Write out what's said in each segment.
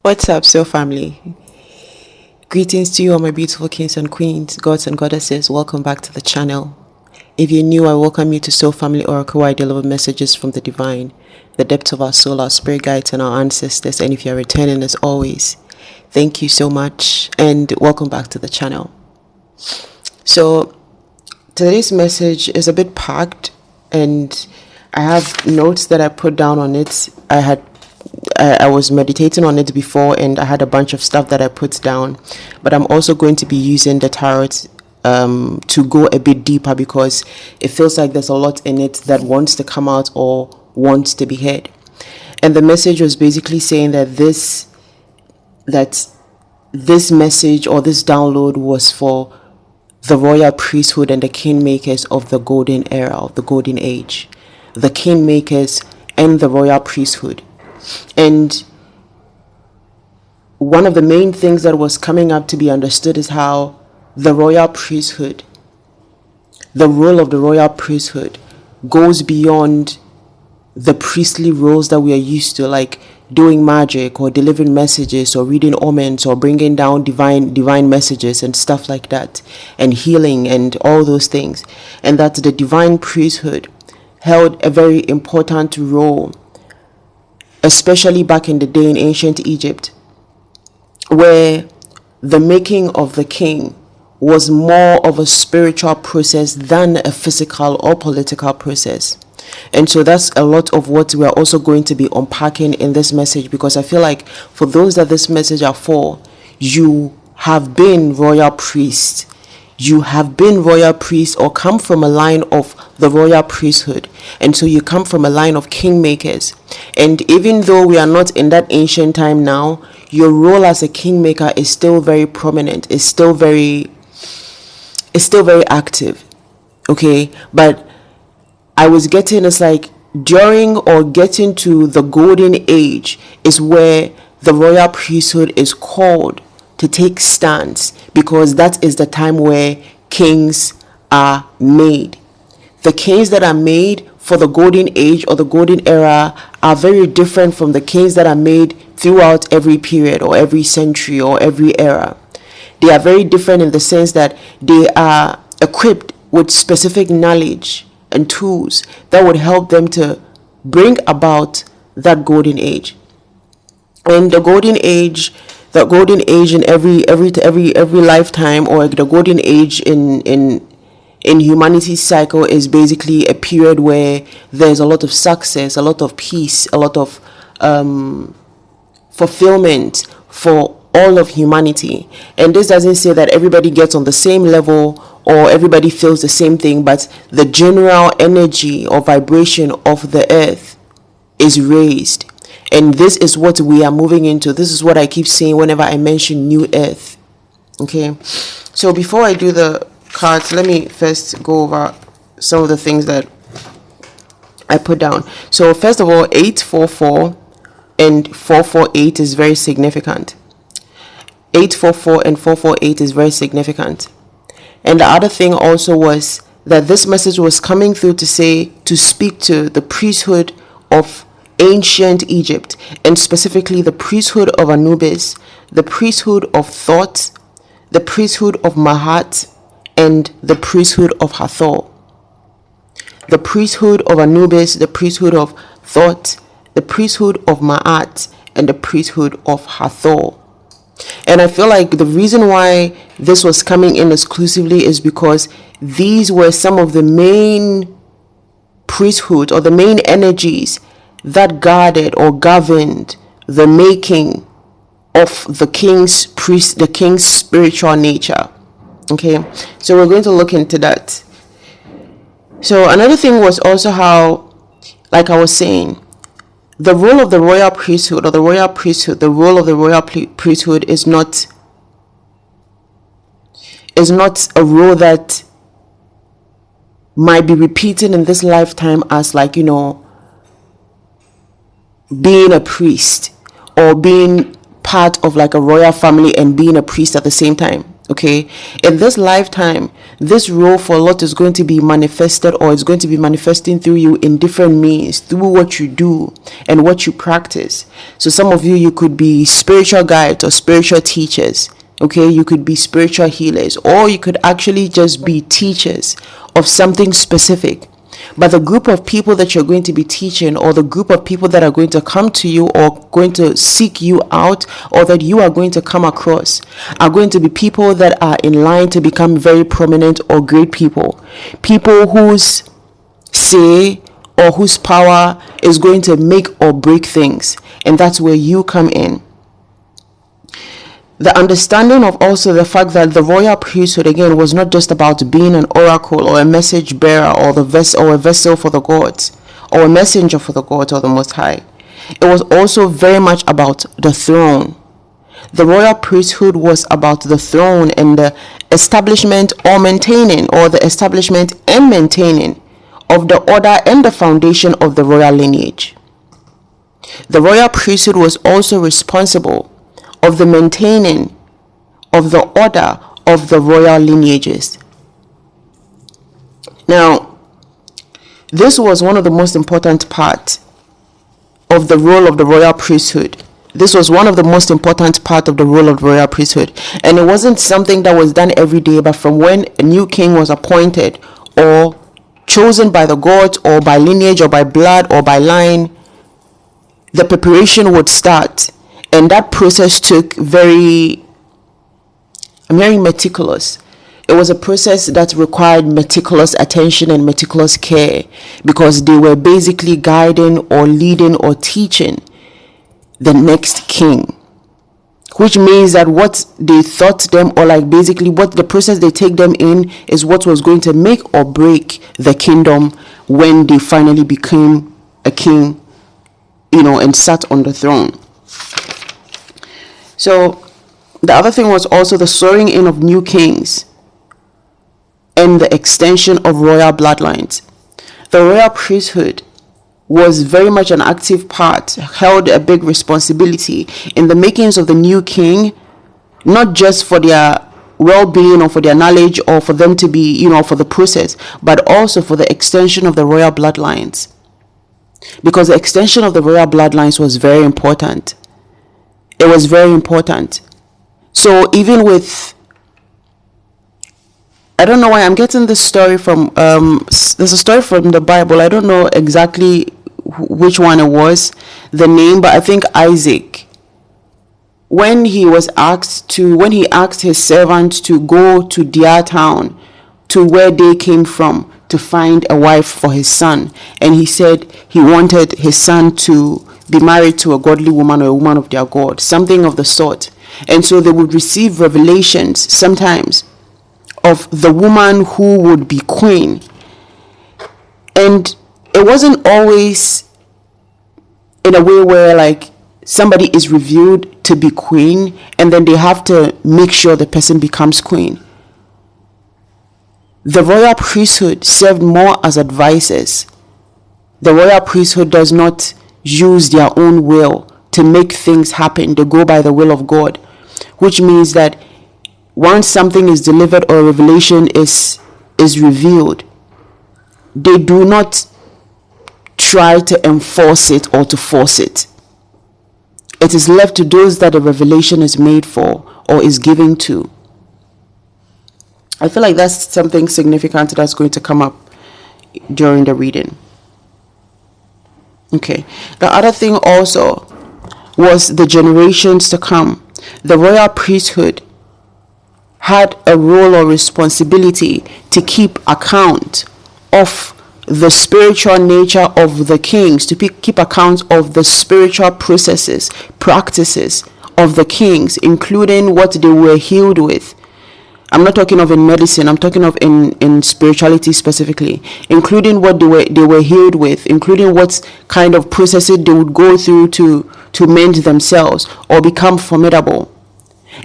What's up, Soul family? Greetings to you, all my beautiful kings and queens, gods and goddesses. Welcome back to the channel. If you're new, I welcome you to Soul Family Oracle, where I deliver messages from the divine, the depths of our soul, our spirit guides, and our ancestors. And if you're returning, as always, thank you so much, and welcome back to the channel. So today's message is a bit packed, and I have notes that I put down on it. I was meditating on it before, and I had a bunch of stuff that I put down, but I'm also going to be using the tarot to go a bit deeper, because it feels like there's a lot in it that wants to come out or wants to be heard. And the message was basically saying that this message or this download was for the royal priesthood and the kingmakers of the golden era, of the golden age, the kingmakers and the royal priesthood. And one of the main things that was coming up to be understood is how the royal priesthood, the role of the royal priesthood, goes beyond the priestly roles that we are used to, like doing magic or delivering messages or reading omens or bringing down divine messages and stuff like that, and healing and all those things. And that the divine priesthood held a very important role, especially back in the day in ancient Egypt, where the making of the king was more of a spiritual process than a physical or political process. And so that's a lot of what we are also going to be unpacking in this message, because I feel like for those that this message are for, you have been royal priests. You have been royal priests or come from a line of the royal priesthood. And so you come from a line of kingmakers. And even though we are not in that ancient time now, your role as a kingmaker is still very prominent. It's still very active. Okay. But I was getting, it's like during or getting to the golden age is where the royal priesthood is called to take stance, because that is the time where kings are made. The kings that are made for the golden age or the golden era are very different from the kings that are made throughout every period or every century or every era. They are very different in the sense that they are equipped with specific knowledge and tools that would help them to bring about that golden age. And the golden age in every lifetime, or the golden age in humanity's cycle, is basically a period where there's a lot of success, a lot of peace, a lot of fulfillment for all of humanity. And this doesn't say that everybody gets on the same level or everybody feels the same thing, but the general energy or vibration of the earth is raised. And this is what we are moving into. This is what I keep saying whenever I mention new earth. Okay. So before I do the cards, let me first go over some of the things that I put down. So first of all, 844 and 448 is very significant. 844 and 448 is very significant. And the other thing also was that this message was coming through to speak to the priesthood of ancient Egypt, and specifically the priesthood of Anubis, the priesthood of Thoth, the priesthood of Mahat, and the priesthood of Hathor. The priesthood of Anubis, the priesthood of Thoth, the priesthood of Maat, and the priesthood of Hathor. And I feel like the reason why this was coming in exclusively is because these were some of the main priesthood or the main energies that guarded or governed the making of the king's spiritual nature. Okay, so we're going to look into that. So another thing was also how, like I was saying, the role of the royal priesthood or the royal priesthood, the role of the royal priesthood is not a role that might be repeated in this lifetime as, like, being a priest or being part of like a royal family and being a priest at the same time. Okay, in this lifetime, this role for Lot is going to be manifested, or it's going to be manifesting through you in different means, through what you do and what you practice. So some of you could be spiritual guides or spiritual teachers. Okay, you could be spiritual healers, or you could actually just be teachers of something specific. But the group of people that you're going to be teaching, or the group of people that are going to come to you or going to seek you out, or that you are going to come across, are going to be people that are in line to become very prominent or great people. People whose say or whose power is going to make or break things. And that's where you come in. The understanding of also the fact that the royal priesthood, again, was not just about being an oracle or a message bearer or a vessel for the gods, or a messenger for the gods or the Most High. It was also very much about the throne. The royal priesthood was about the throne and the establishment or maintaining, or the establishment and maintaining of the order and the foundation of the royal lineage. The royal priesthood was also responsible of the maintaining of the order of the royal lineages. Now, this was one of the most important parts of the role of the royal priesthood. This was one of the most important part of the role of the royal priesthood. And it wasn't something that was done every day, but from when a new king was appointed or chosen by the gods, or by lineage, or by blood, or by line, the preparation would start. And that process took very meticulous. It was a process that required meticulous attention and meticulous care, because they were basically guiding or leading or teaching the next king. Which means that what they taught them, or like basically what the process they take them in, is what was going to make or break the kingdom when they finally became a king, and sat on the throne. So the other thing was also the soaring in of new kings and the extension of royal bloodlines. The royal priesthood was very much an active part, held a big responsibility in the makings of the new king, not just for their well-being or for their knowledge or for them to be, for the process, but also for the extension of the royal bloodlines. Because the extension of the royal bloodlines was very important. It was very important. So even with, I don't know why I'm getting this story from, there's a story from the Bible. I don't know exactly which one it was, the name, but I think Isaac, when he asked his servant to go to their town, to where they came from, to find a wife for his son. And he said he wanted his son to be married to a godly woman, or a woman of their God, something of the sort. And so they would receive revelations sometimes of the woman who would be queen. And it wasn't always in a way where like somebody is revealed to be queen and then they have to make sure the person becomes queen. The royal priesthood served more as advisors. The royal priesthood does not use their own will to make things happen. They go by the will of God, which means that once something is delivered or a revelation is revealed, they do not try to enforce it or to force it. It is left to those that the revelation is made for or is given to. I feel like that's something significant that's going to come up during the reading. Okay. The other thing also was the generations to come. The royal priesthood had a role or responsibility to keep account of the spiritual nature of the kings, to keep account of the spiritual processes, practices of the kings, including what they were healed with. I'm not talking of in medicine, I'm talking of in spirituality specifically, including what they were healed with, including what kind of processes they would go through to mend themselves or become formidable.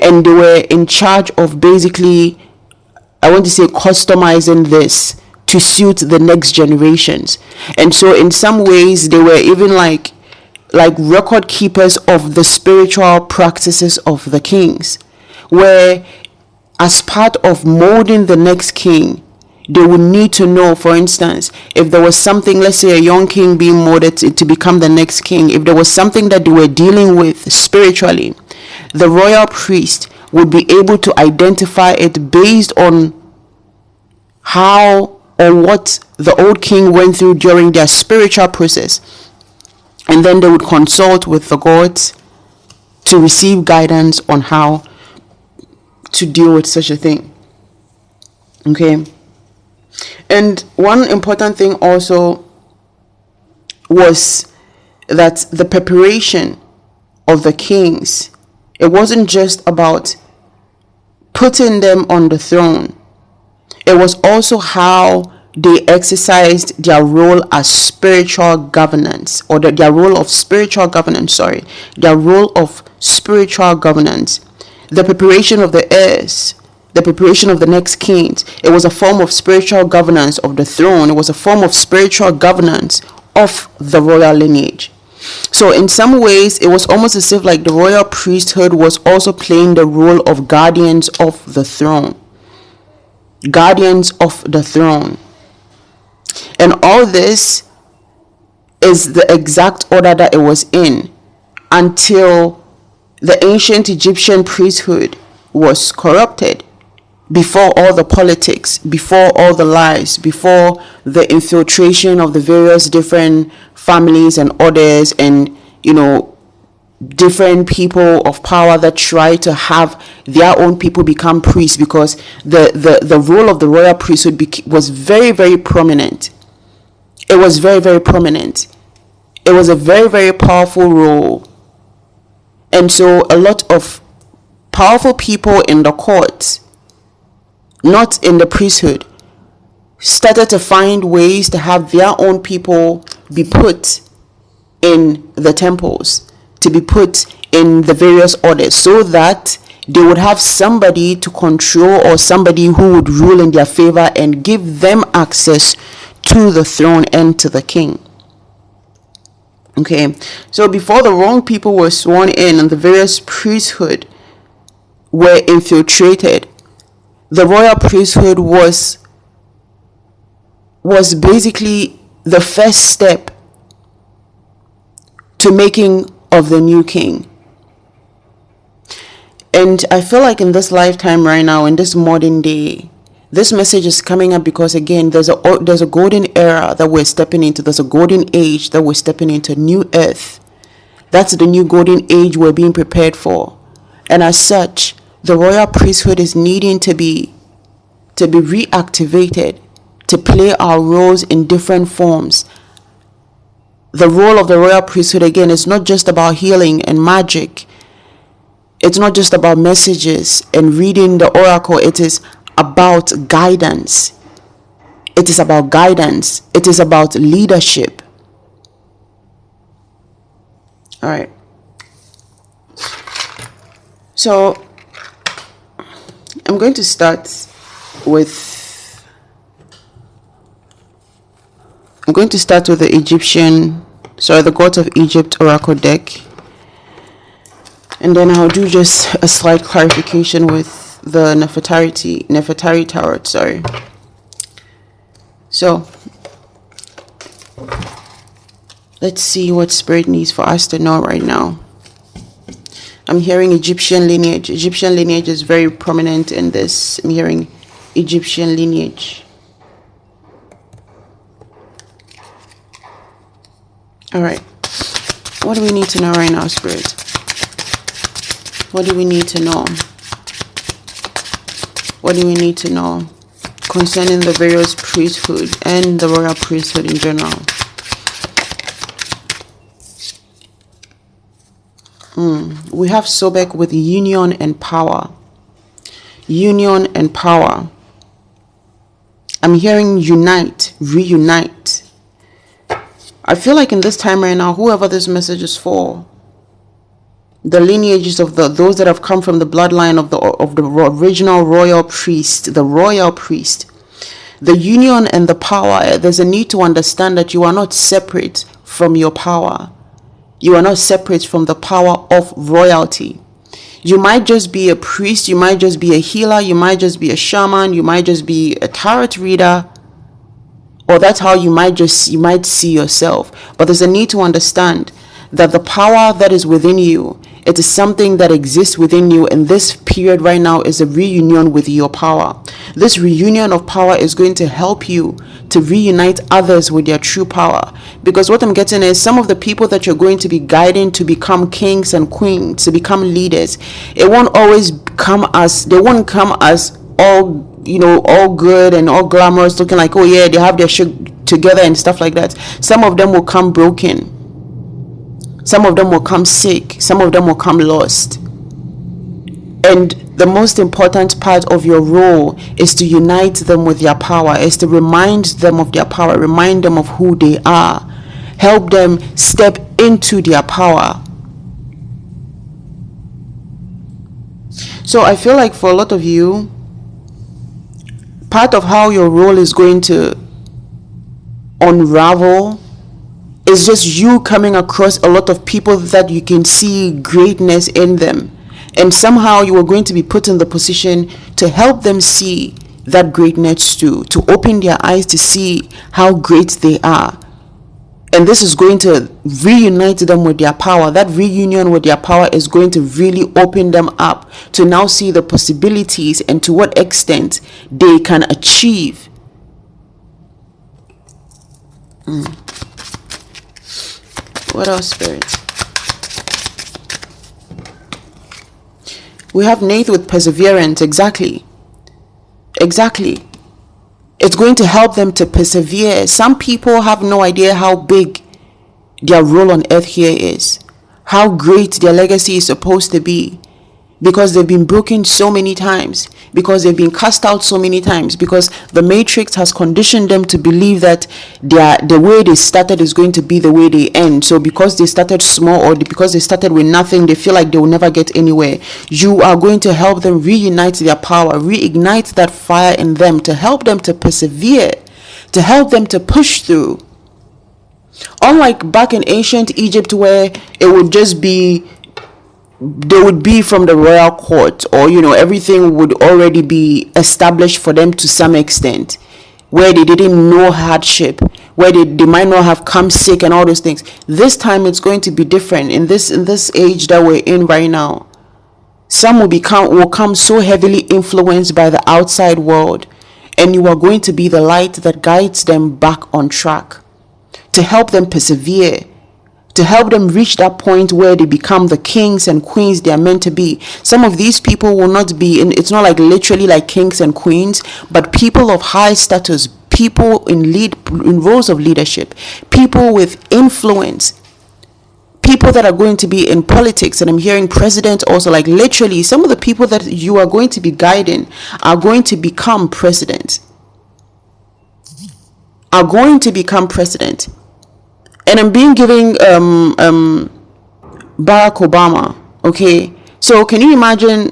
And they were in charge of basically, I want to say, customizing this to suit the next generations. And so in some ways they were even like record keepers of the spiritual practices of the kings, where as part of molding the next king, they would need to know, for instance, if there was something, let's say a young king being molded to become the next king, if there was something that they were dealing with spiritually, the royal priest would be able to identify it based on how or what the old king went through during their spiritual process. And then they would consult with the gods to receive guidance on how to deal with such a thing. Okay. And one important thing also was that the preparation of the kings, it wasn't just about putting them on the throne. It was also how they exercised their role as spiritual governance, or their role of spiritual governance, their role of spiritual governance. The preparation of the heirs, the preparation of the next kings, it was a form of spiritual governance of the throne. It was a form of spiritual governance of the royal lineage. So in some ways, it was almost as if like the royal priesthood was also playing the role of guardians of the throne. Guardians of the throne. And all this is the exact order that it was in until the ancient Egyptian priesthood was corrupted. Before all the politics, before all the lies, before the infiltration of the various different families and orders and, different people of power that try to have their own people become priests, because the role of the royal priesthood was very, very prominent. It was very, very prominent. It was a very, very powerful role. And so a lot of powerful people in the courts, not in the priesthood, started to find ways to have their own people be put in the temples, to be put in the various orders, so that they would have somebody to control, or somebody who would rule in their favor and give them access to the throne and to the king. Okay, so before the wrong people were sworn in and the various priesthood were infiltrated, the royal priesthood was basically the first step to making of the new king. And I feel like in this lifetime right now, in this modern day, this message is coming up because, again, there's a golden era that we're stepping into. There's a golden age that we're stepping into, new earth. That's the new golden age we're being prepared for. And as such, the royal priesthood is needing to be reactivated, to play our roles in different forms. The role of the royal priesthood, again, is not just about healing and magic. It's not just about messages and reading the oracle. It is about guidance. It is about guidance. It is about leadership. All right. So I'm going to start with the the gods of Egypt oracle deck. And then I'll do just a slight clarification with the Nefertari tarot, So let's see what Spirit needs for us to know right now. I'm hearing Egyptian lineage. Egyptian lineage is very prominent in this. I'm hearing Egyptian lineage. All right. What do we need to know right now, Spirit? What do we need to know? What do we need to know concerning the various priesthood and the royal priesthood in general? We have Sobek with union and power. Union and power. I'm hearing unite, reunite. I feel like in this time right now, whoever this message is for, the lineages of those that have come from the bloodline of the original royal priest, the royal priest, the union and the power, there's a need to understand that you are not separate from your power. You are not separate from the power of royalty. You might just be a priest, you might just be a healer, you might just be a shaman, you might just be a tarot reader, or that's how you might see yourself. But there's a need to understand that the power that is within you, it is something that exists within you, and this period right now is a reunion with your power. This reunion of power is going to help you to reunite others with their true power. Because what I'm getting is, some of the people that you're going to be guiding to become kings and queens, to become leaders, they won't come as all good and all glamorous, looking like, oh yeah, they have their shit together and stuff like that. Some of them will come broken. Some of them will come sick. Some of them will come lost. And the most important part of your role is to unite them with their power, is to remind them of their power, remind them of who they are, help them step into their power. So I feel like for a lot of you, part of how your role is going to unravel is just you coming across a lot of people that you can see greatness in them, and somehow you are going to be put in the position to help them see that greatness too, to open their eyes to see how great they are. And this is going to reunite them with their power. That reunion with their power is going to really open them up to now see the possibilities and to what extent they can achieve. What else, Spirit? We have Nath with perseverance. Exactly. It's going to help them to persevere. Some people have no idea how big their role on earth here is, how great their legacy is supposed to be, because they've been broken so many times, because they've been cast out so many times, because the matrix has conditioned them to believe that the way they started is going to be the way they end. So because they started small, or because they started with nothing, they feel like they will never get anywhere. You are going to help them reunite their power, reignite that fire in them, to help them to persevere, to help them to push through. Unlike back in ancient Egypt, where it would just be, they would be from the royal court, or everything would already be established for them to some extent, where they didn't know hardship, where they might not have come sick and all those things. This time it's going to be different. In this age that we're in right now, some will come so heavily influenced by the outside world, and you are going to be the light that guides them back on track, to help them persevere, to help them reach that point where they become the kings and queens they are meant to be. Some of these people will not be it's not like literally like kings and queens, but people of high status, people in roles of leadership, people with influence, people that are going to be in politics. And I'm hearing president also, like literally some of the people that you are going to be guiding are going to become president, And I'm giving Barack Obama. Okay, so can you imagine,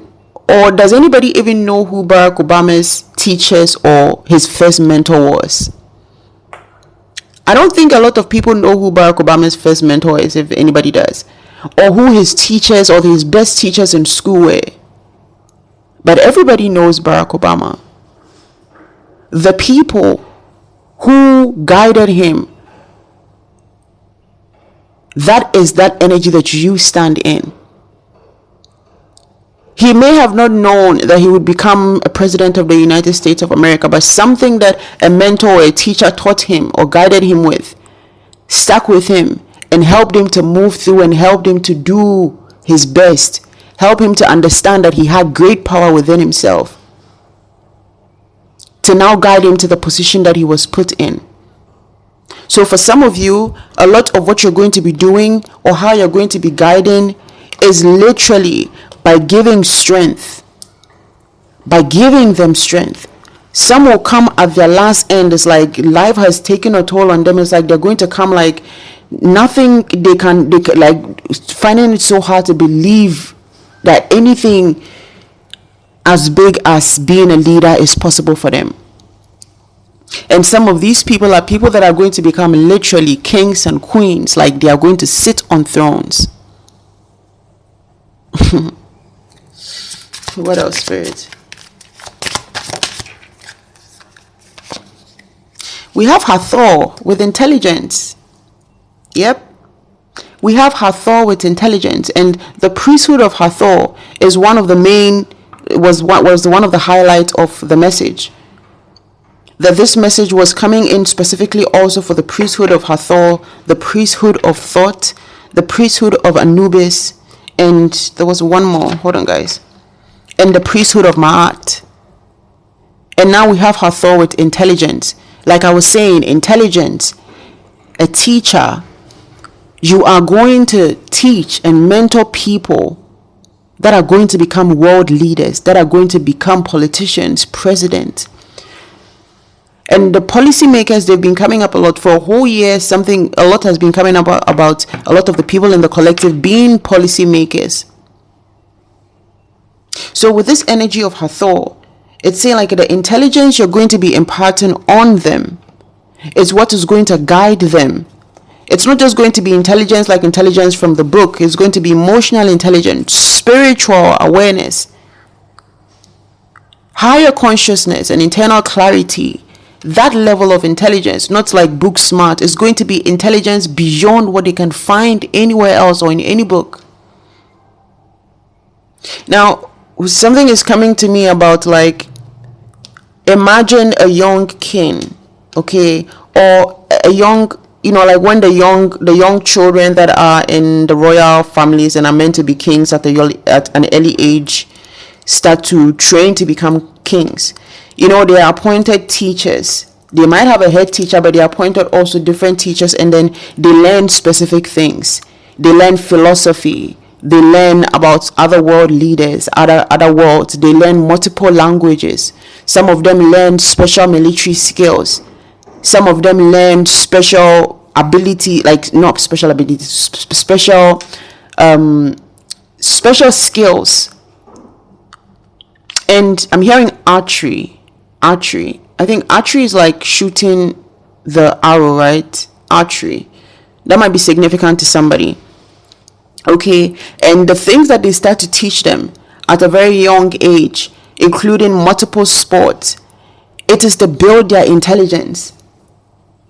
or does anybody even know who Barack Obama's teachers or his first mentor was? I don't think a lot of people know who Barack Obama's first mentor is, if anybody does, or who his teachers or his best teachers in school were. But everybody knows Barack Obama. The people who guided him, that is that energy that you stand in. He may have not known that he would become a president of the United States of America, but something that a mentor or a teacher taught him or guided him with stuck with him and helped him to move through and helped him to do his best, helped him to understand that he had great power within himself, to now guide him to the position that he was put in. So for some of you, a lot of what you're going to be doing or how you're going to be guiding is literally by giving strength, by giving them strength. Some will come at their last end. It's like life has taken a toll on them. It's like they're going to come like nothing. They can like finding it so hard to believe that anything as big as being a leader is possible for them. And some of these people are people that are going to become literally kings and queens, like they are going to sit on thrones. What else, Spirit? We have Hathor with intelligence. Yep. We have Hathor with intelligence, and the priesthood of Hathor is one of the main, was one of the highlights of the message. That this message was coming in specifically also for the priesthood of Hathor, the priesthood of Thoth, the priesthood of Anubis, and there was one more. Hold on, guys. And the priesthood of Ma'at. And now we have Hathor with intelligence. Like I was saying, intelligence, a teacher. You are going to teach and mentor people that are going to become world leaders, that are going to become politicians, presidents. And the policymakers, they've been coming up a lot for a whole year. A lot has been coming up about a lot of the people in the collective being policymakers. So with this energy of Hathor, it's saying like the intelligence you're going to be imparting on them is what is going to guide them. It's not just going to be intelligence like intelligence from the book. It's going to be emotional intelligence, spiritual awareness, higher consciousness and internal clarity. That level of intelligence, not like book smart, is going to be intelligence beyond what they can find anywhere else or in any book. Now, something is coming to me about like, imagine a young king, okay, or a young, like when the young children that are in the royal families and are meant to be kings at an early age start to train to become kings. They are appointed teachers. They might have a head teacher, but they are appointed also different teachers, and then they learn specific things. They learn philosophy. They learn about other world leaders, other worlds. They learn multiple languages. Some of them learn special military skills. Some of them learn special ability, like not special abilities, special skills. And I'm hearing archery. I think archery is like shooting the arrow, right? Archery. That might be significant to somebody. Okay. And the things that they start to teach them at a very young age, including multiple sports, it is to build their intelligence.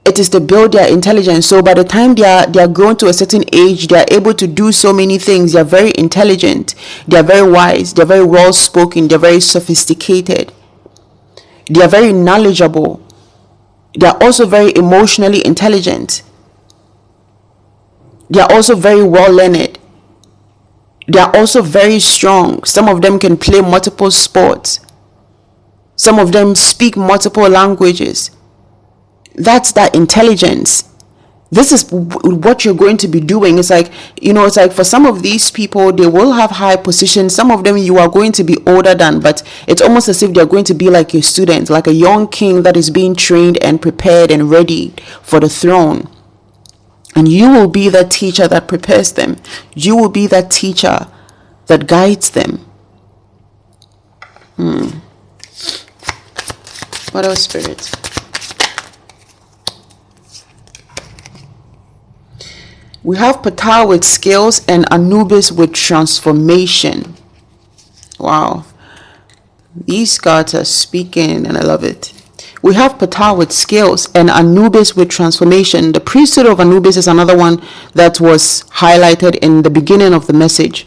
So by the time they are grown to a certain age, they are able to do so many things. They are very intelligent. They are very wise. They are very well spoken. They are very sophisticated. They are very knowledgeable. They are also very emotionally intelligent. They are also very well learned. They are also very strong. Some of them can play multiple sports. Some of them speak multiple languages. That's that intelligence. This is what you're going to be doing. It's like, it's like for some of these people, they will have high positions. Some of them you are going to be older than, but it's almost as if they're going to be like your student, like a young king that is being trained and prepared and ready for the throne. And you will be that teacher that prepares them. You will be that teacher that guides them. What else, Spirit? We have Ptah with skills and Anubis with transformation. Wow. These cards are speaking and I love it. We have Ptah with skills and Anubis with transformation. The priesthood of Anubis is another one that was highlighted in the beginning of the message.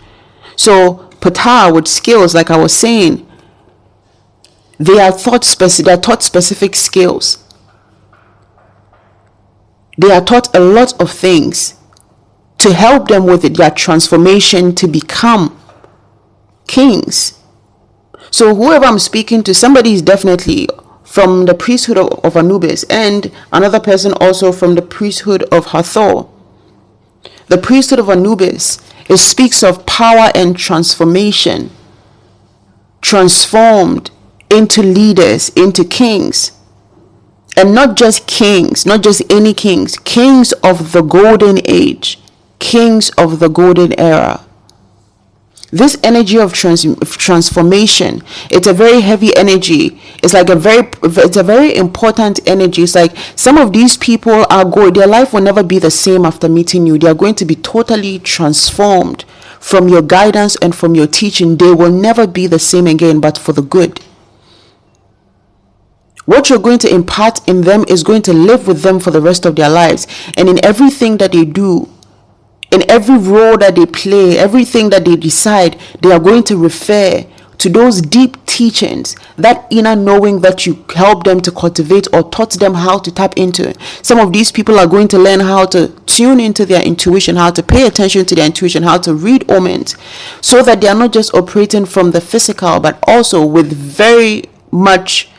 So Ptah with skills, like I was saying, they are taught specific skills. They are taught a lot of things to help them with their transformation to become kings. So whoever I'm speaking to, somebody is definitely from the priesthood of Anubis, and another person also from the priesthood of Hathor. The priesthood of Anubis, it speaks of power and transformation, transformed into leaders, into kings. And not just kings, not just any kings, kings of the golden age, kings of the golden era. This energy of transformation, it's a very heavy energy. It's a very important energy. It's like some of these people their life will never be the same after meeting you. They are going to be totally transformed from your guidance and from your teaching, they will never be the same again, but for the good. What you're going to impart in them is going to live with them for the rest of their lives. And in everything that they do, in every role that they play, everything that they decide, they are going to refer to those deep teachings, that inner knowing that you helped them to cultivate or taught them how to tap into. Some of these people are going to learn how to tune into their intuition, how to pay attention to their intuition, how to read omens, so that they are not just operating from the physical, but also with very much,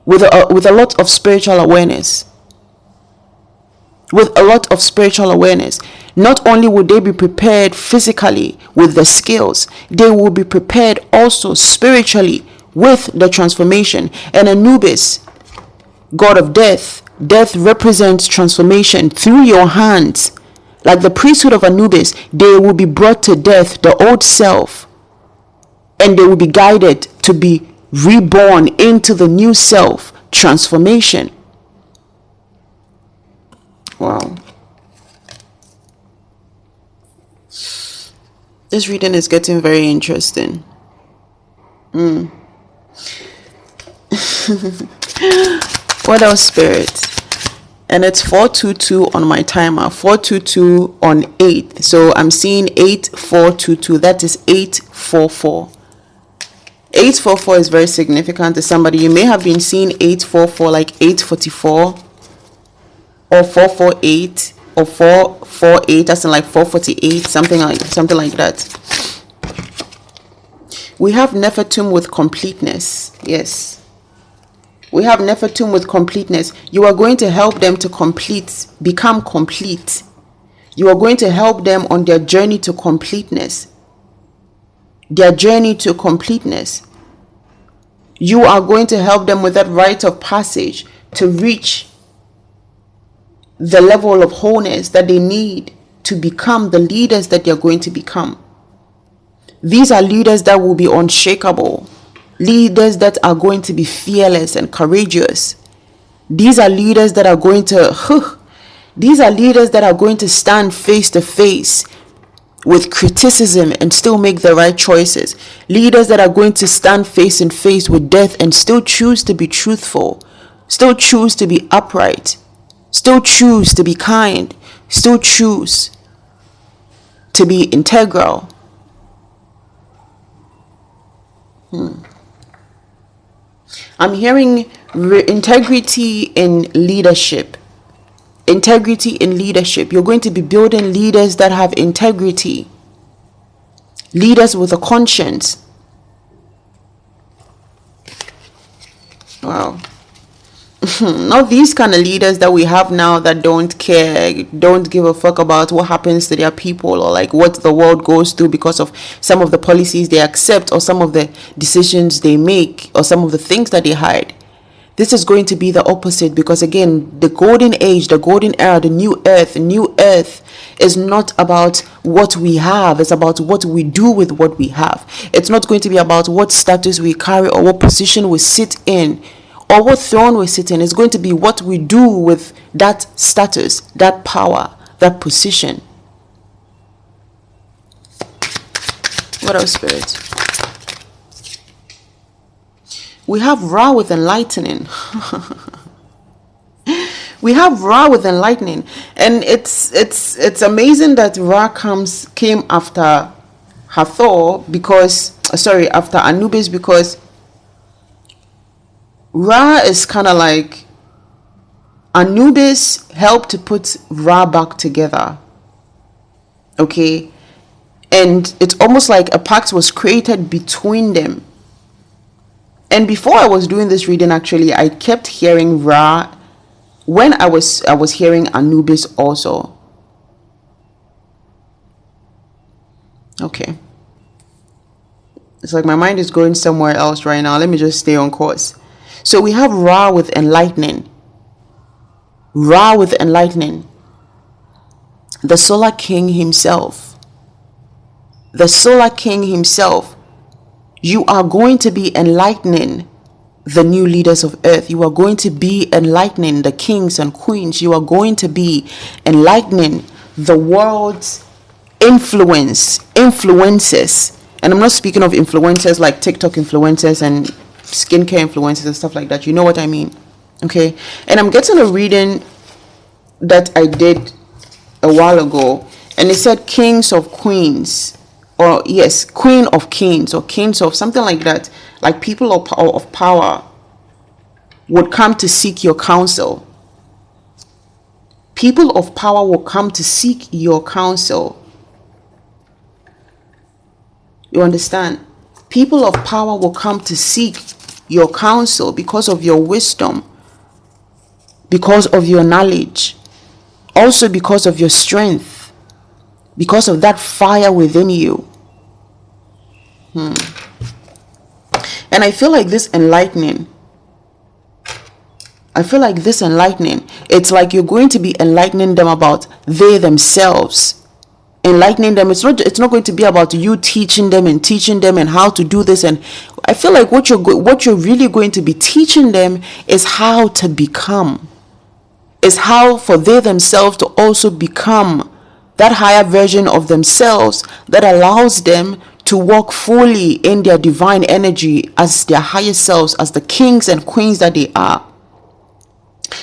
with a lot of spiritual awareness. With a lot of spiritual awareness. Not only would they be prepared physically with the skills, they will be prepared also spiritually with the transformation. And Anubis, god of death, death represents transformation through your hands. Like the priesthood of Anubis, they will be brought to death, the old self, and they will be guided to be reborn into the new self, transformation. Wow. This reading is getting very interesting. What else, Spirit? And it's 422 on my timer. 422 on 8. So I'm seeing 8422. That is 844. 844 is very significant to somebody. You may have been seeing 844 like 844 or 448 or 448, that's in like 448, something like that. We have Nephitum with completeness. Yes, we have Nephitum with completeness. You are going to help them to become complete. You are going to help them on their journey to completeness. Their journey to completeness. You are going to help them with that rite of passage to reach the level of wholeness that they need to become the leaders that they're going to become. These are leaders that will be unshakable, leaders that are going to be fearless and courageous. These are leaders that are going to stand face to face with criticism and still make the right choices. Leaders that are going to stand face to face with death and still choose to be truthful, still choose to be upright, still choose to be kind, still choose to be integral. I'm hearing integrity in leadership. Integrity in leadership. You're going to be building leaders that have integrity. Leaders with a conscience. Wow. Not these kind of leaders that we have now that don't care, don't give a fuck about what happens to their people or like what the world goes through because of some of the policies they accept or some of the decisions they make or some of the things that they hide. This is going to be the opposite, because again, the golden age, the golden era, the new earth is not about what we have. It's about what we do with what we have. It's not going to be about what status we carry or what position we sit in or what throne we sit in. It's going to be what we do with that status, that power, that position. What else, Spirit? We have Ra with enlightening. We have Ra with enlightening, and it's amazing that Ra came after Hathor after Anubis, because Ra is kind of like Anubis helped to put Ra back together. Okay, and it's almost like a pact was created between them. And before I was doing this reading, actually, I kept hearing Ra when I was hearing Anubis also. Okay. It's like my mind is going somewhere else right now. Let me just stay on course. So we have Ra with enlightening. Ra with enlightening. The Solar King himself. The Solar King himself. You are going to be enlightening the new leaders of earth. You are going to be enlightening the kings and queens. You are going to be enlightening the world's influencers, and I'm not speaking of influencers like TikTok influencers and skincare influencers and stuff like that. You know what I mean? Okay. And I'm getting a reading that I did a while ago, and it said kings of queens, or yes, queen of kings, or kings of something like that, like people of power would come to seek your counsel. People of power will come to seek your counsel. You understand? People of power will come to seek your counsel because of your wisdom, because of your knowledge, also because of your strength, because of that fire within you. And I feel like this enlightening, it's like you're going to be enlightening them about they themselves. Enlightening them, it's not going to be about you teaching them and how to do this. And I feel like what you're really going to be teaching them is how to become, is how for they themselves to also become that higher version of themselves that allows them to walk fully in their divine energy as their higher selves, as the kings and queens that they are.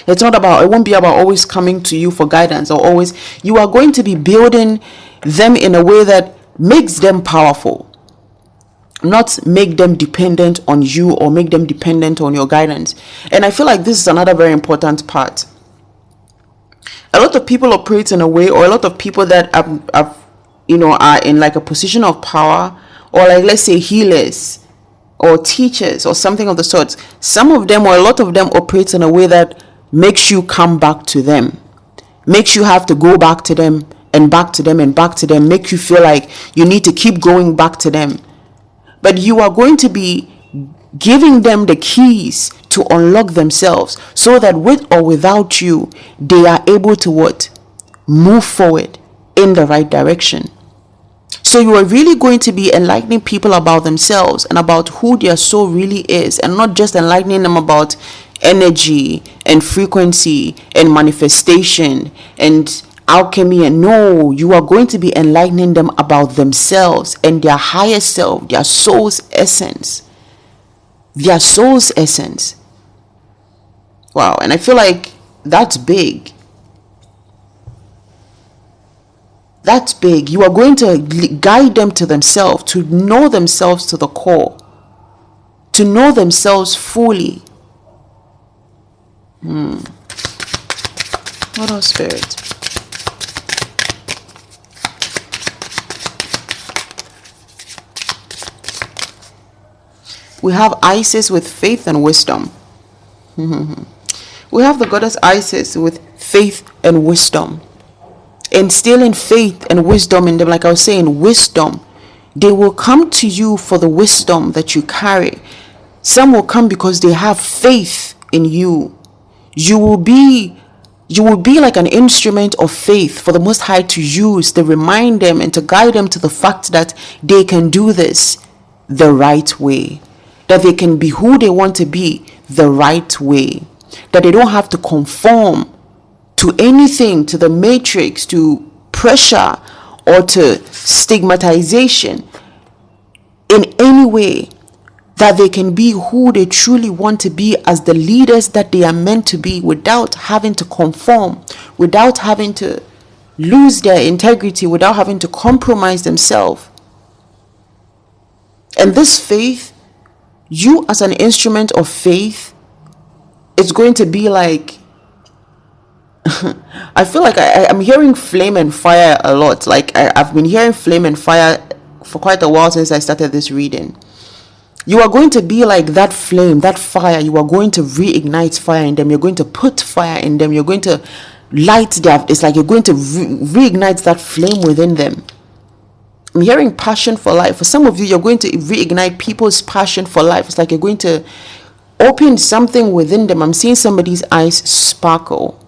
It won't be about always coming to you for guidance, or always, you are going to be building them in a way that makes them powerful, not make them dependent on you or make them dependent on your guidance. And I feel like this is another very important part. A lot of people operate in a way, or a lot of people that are in like a position of power, or like, let's say, healers or teachers or something of the sort. Some of them, or a lot of them, operate in a way that makes you come back to them, makes you have to go back to them and back to them and back to them, make you feel like you need to keep going back to them. But you are going to be giving them the keys to unlock themselves, so that with or without you, they are able to move forward in the right direction. So you are really going to be enlightening people about themselves and about who their soul really is, and not just enlightening them about energy and frequency and manifestation and alchemy. And no, you are going to be enlightening them about themselves and their higher self, their soul's essence. Wow. And I feel like that's big. You are going to guide them to themselves, to know themselves to the core, to know themselves fully. What else, Spirit? We have Isis with faith and wisdom. We have the goddess Isis with faith and wisdom. Instilling faith and wisdom in them. Like I was saying, wisdom. They will come to you for the wisdom that you carry. Some will come because they have faith in you. You will be like an instrument of faith for the Most High to use, to remind them and to guide them to the fact that they can do this the right way, that they can be who they want to be the right way, that they don't have to conform to anything, to the matrix, to pressure, or to stigmatization in any way, that they can be who they truly want to be as the leaders that they are meant to be, without having to conform, without having to lose their integrity, without having to compromise themselves. And this faith, you as an instrument of faith, it's going to be like, I feel like I'm hearing flame and fire a lot. Like I've been hearing flame and fire for quite a while since I started this reading. You are going to be like that flame, that fire. You are going to reignite fire in them. You're going to put fire in them. You're going to light their, it's like you're going to reignite that flame within them. I'm hearing passion for life. For some of you, you're going to reignite people's passion for life. It's like you're going to open something within them. I'm seeing somebody's eyes sparkle.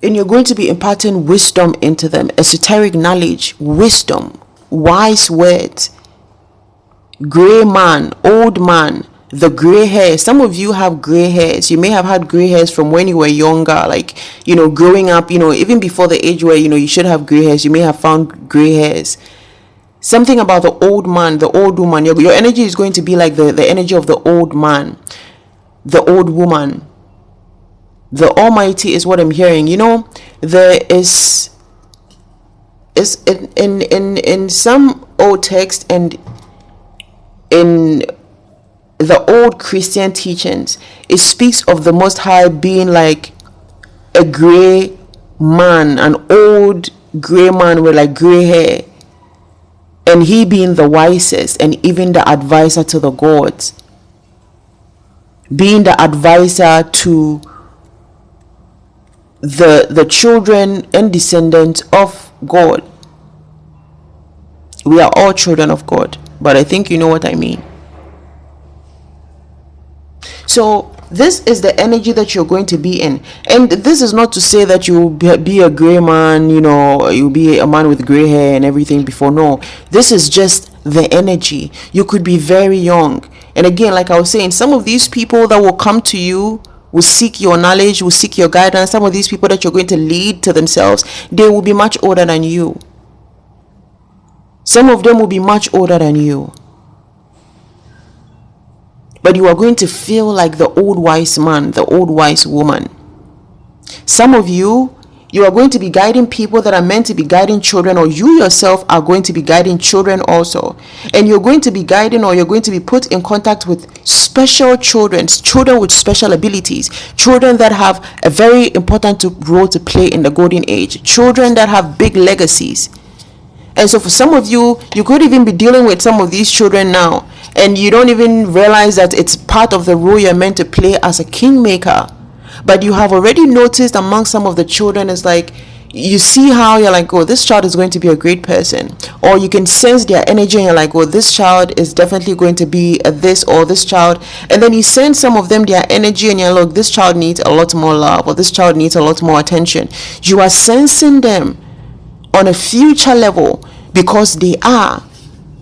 And you're going to be imparting wisdom into them, esoteric knowledge, wisdom, wise words. Gray man, old man, The gray hair. Some of you have gray hairs. You may have had gray hairs from when you were younger, like, growing up, even before the age where, you should have gray hairs. You may have found gray hairs. Something about the old man, the old woman. Your energy is going to be like the energy of the old man, the old woman. The Almighty is what I'm hearing. There is in some old text and in the old Christian teachings, it speaks of the Most High being like a gray man, an old gray man with like gray hair, and he being the wisest and even the advisor to the gods, being the advisor to the children and descendants of God. We are all children of God, but I think you know what I mean. So this is the energy that you're going to be in, and this is not to say that you'll be a gray man, you'll be a man with gray hair and everything before. No, this is just the energy. You could be very young, and again, like I was saying, some of these people that will come to you will seek your knowledge, will seek your guidance. Some of these people that you're going to lead to themselves, they will be much older than you. Some of them will be much older than you. But you are going to feel like the old wise man, the old wise woman. Some of you are going to be guiding people that are meant to be guiding children, or you yourself are going to be guiding children also. And you're going to be guiding, or you're going to be put in contact with special children with special abilities, children that have a very important role to play in the golden age, children that have big legacies. And so for some of you, you could even be dealing with some of these children now, and you don't even realize that it's part of the role you're meant to play as a kingmaker. But you have already noticed among some of the children, it's like you see how you're like, oh, this child is going to be a great person, or you can sense their energy and you're like, oh, this child is definitely going to be a this, or this child. And then you sense some of them their energy and you're like, look, this child needs a lot more love, or this child needs a lot more attention. You are sensing them on a future level because they are.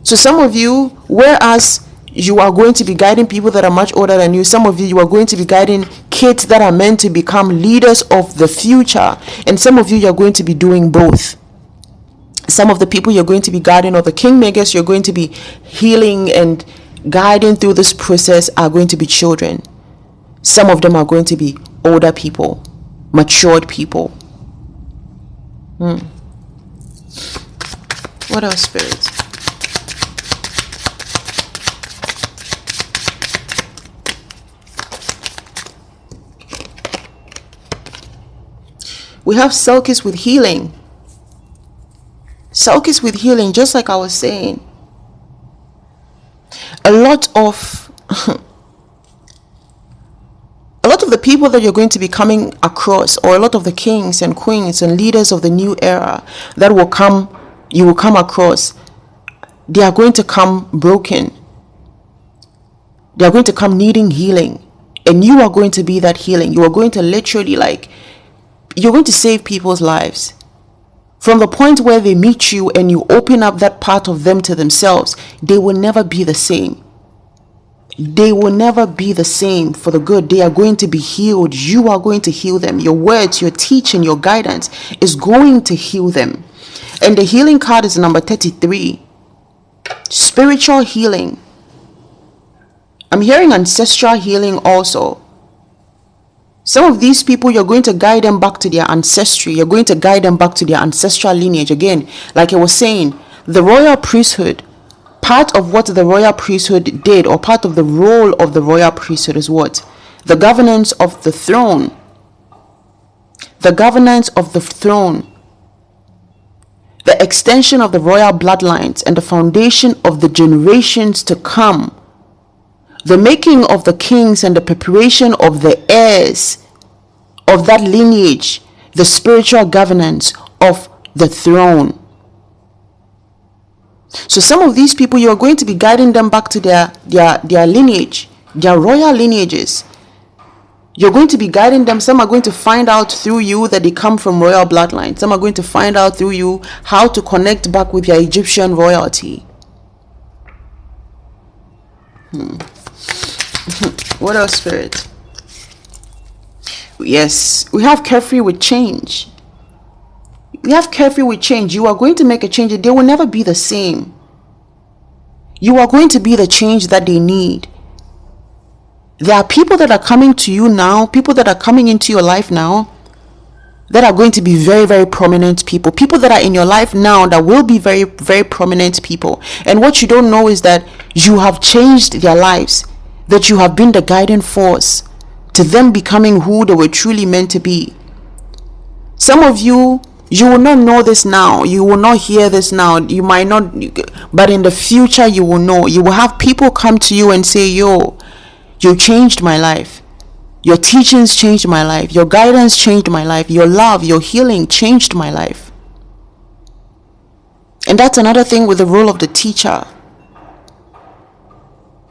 So some of you, whereas you are going to be guiding people that are much older than you, some of you are going to be guiding kids that are meant to become leaders of the future, and some of you are going to be doing both. Some of the people you're going to be guiding, or the kingmakers you're going to be healing and guiding through this process, are going to be children. Some of them are going to be older people, matured people. What else, spirits? We have Selkis with healing. Selkis with healing, just like I was saying. A lot of the people that you're going to be coming across, or a lot of the kings and queens and leaders of the new era that you will come across, they are going to come broken. They are going to come needing healing, and you are going to be that healing. You are going to literally, you're going to save people's lives. From the point where they meet you and you open up that part of them to themselves, they will never be the same. They will never be the same for the good. They are going to be healed. You are going to heal them. Your words, your teaching, your guidance is going to heal them. And the healing card is number 33. Spiritual healing. I'm hearing ancestral healing also. Some of these people, you're going to guide them back to their ancestry. You're going to guide them back to their ancestral lineage. Again, like I was saying, the royal priesthood, part of what the royal priesthood did, or part of the role of the royal priesthood, is what? The governance of the throne. The governance of the throne. The extension of the royal bloodlines and the foundation of the generations to come. The making of the kings and the preparation of the heirs of that lineage. The spiritual governance of the throne. So some of these people, you are going to be guiding them back to their lineage, their royal lineages. You're going to be guiding them. Some are going to find out through you that they come from royal bloodline. Some are going to find out through you how to connect back with their Egyptian royalty. What else, Spirit? Yes, we have carefree with change. We have carefree with change. You are going to make a change. They will never be the same. You are going to be the change that they need. There are people that are coming to you now, people that are coming into your life now, that are going to be very, very prominent people. People that are in your life now that will be very, very prominent people. And what you don't know is that you have changed their lives, that you have been the guiding force to them becoming who they were truly meant to be. Some of you, you will not know this now. You will not hear this now. You might not, but in the future you will know. You will have people come to you and say, yo, you changed my life. Your teachings changed my life. Your guidance changed my life. Your love, your healing changed my life. And that's another thing with the role of the teacher.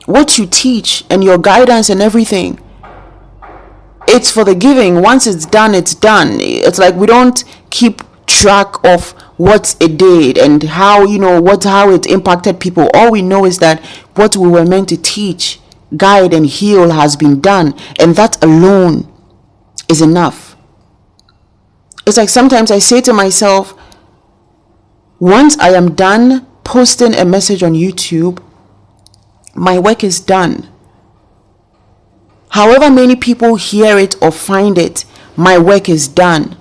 What you teach and your guidance and everything, it's for the giving. Once it's done, it's done. It's like we don't keep track of what it did and how, how it impacted people. All we know is that what we were meant to teach, guide, and heal has been done, and that alone is enough. It's like sometimes I say to myself, once I am done posting a message on YouTube, my work is done. However many people hear it or find it, my work is done.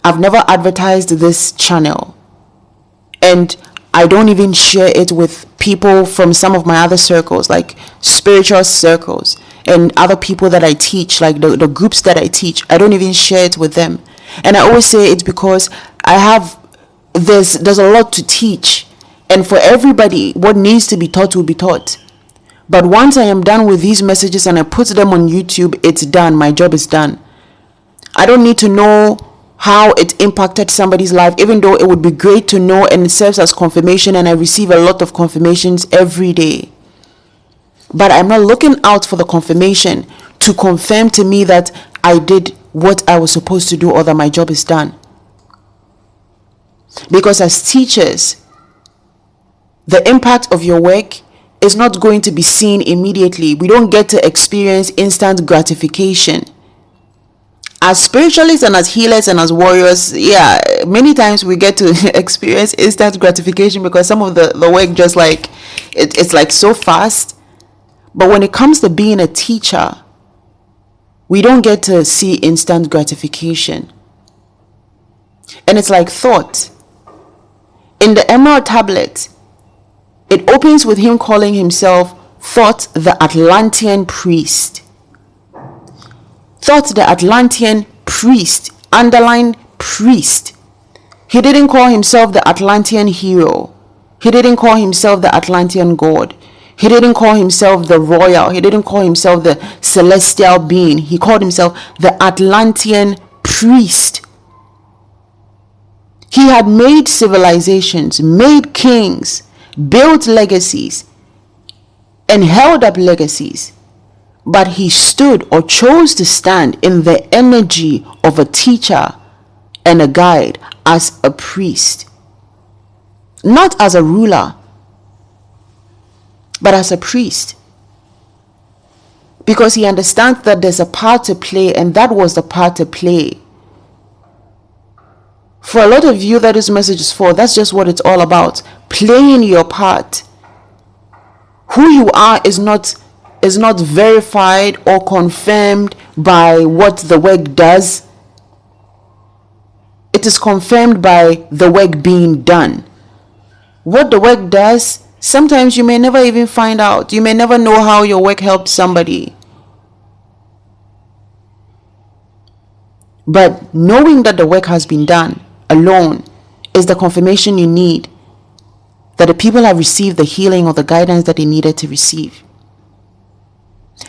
I've never advertised this channel, and I don't even share it with people from some of my other circles, like spiritual circles, and other people that I teach, like the groups that I teach. I don't even share it with them. And I always say it's because there's a lot to teach, and for everybody, what needs to be taught will be taught. But once I am done with these messages and I put them on YouTube, it's done. My job is done. I don't need to know how it impacted somebody's life, even though it would be great to know, and it serves as confirmation, and I receive a lot of confirmations every day. But I'm not looking out for the confirmation to confirm to me that I did what I was supposed to do or that my job is done. Because as teachers, the impact of your work is not going to be seen immediately. We don't get to experience instant gratification. As spiritualists and as healers and as warriors, many times we get to experience instant gratification because some of the work just like, it's like so fast. But when it comes to being a teacher, we don't get to see instant gratification. And it's like thought. In the Emerald Tablet, it opens with him calling himself Thought the Atlantean Priest. Thought the Atlantean Priest, underline priest. He didn't call himself the Atlantean hero. He didn't call himself the Atlantean god. He didn't call himself the royal. He didn't call himself the celestial being. He called himself the Atlantean Priest. He had made civilizations, made kings, built legacies, and held up legacies. But he stood or chose to stand in the energy of a teacher and a guide as a priest. Not as a ruler, but as a priest. Because he understands that there's a part to play, and that was the part to play. For a lot of you that this message is for, that's just what it's all about. Playing your part. Who you are is not verified or confirmed by what the work does. It is confirmed by the work being done. What the work does, sometimes you may never even find out. You may never know how your work helped somebody. But knowing that the work has been done alone is the confirmation you need that the people have received the healing or the guidance that they needed to receive.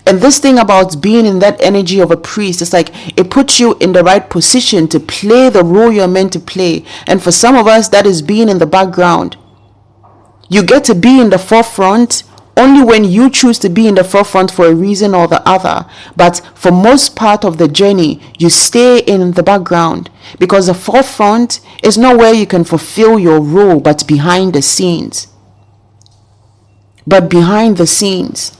And this thing about being in that energy of a priest, it's like it puts you in the right position to play the role you're meant to play. And for some of us, that is being in the background. You get to be in the forefront only when you choose to be in the forefront for a reason or the other. But for most part of the journey, you stay in the background, because the forefront is not where you can fulfill your role, but behind the scenes. But behind the scenes.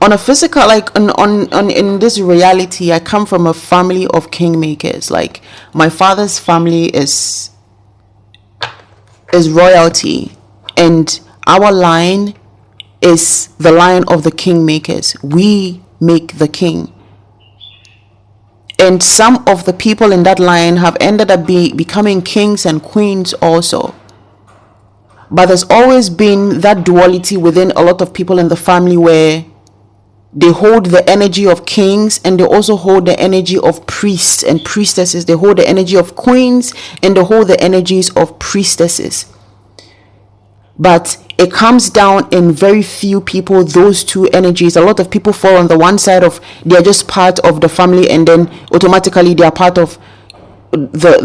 On a physical, like on in this reality, I come from a family of kingmakers. Like my father's family is royalty, and our line is the line of the kingmakers. We make the king. And some of the people in that line have ended up becoming kings and queens also. But there's always been that duality within a lot of people in the family, where they hold the energy of kings and they also hold the energy of priests and priestesses. They hold the energy of queens and they hold the energies of priestesses. But it comes down in very few people, those two energies. A lot of people fall on the one side of, they're just part of the family, and then automatically they are part of the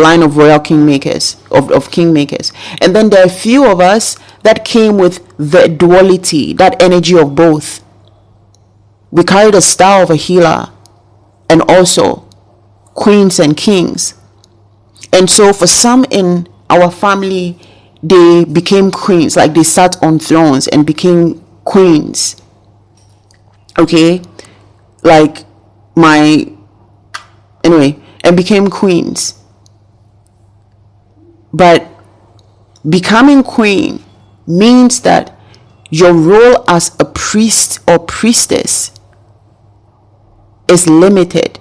line of royal kingmakers, of kingmakers. And then there are a few of us that came with the duality, that energy of both. We carry the style of a healer and also queens and kings. And so for some in our family, they became queens, like they sat on thrones and became queens. Okay, like and became queens. But becoming queen means that your role as a priest or priestess is limited.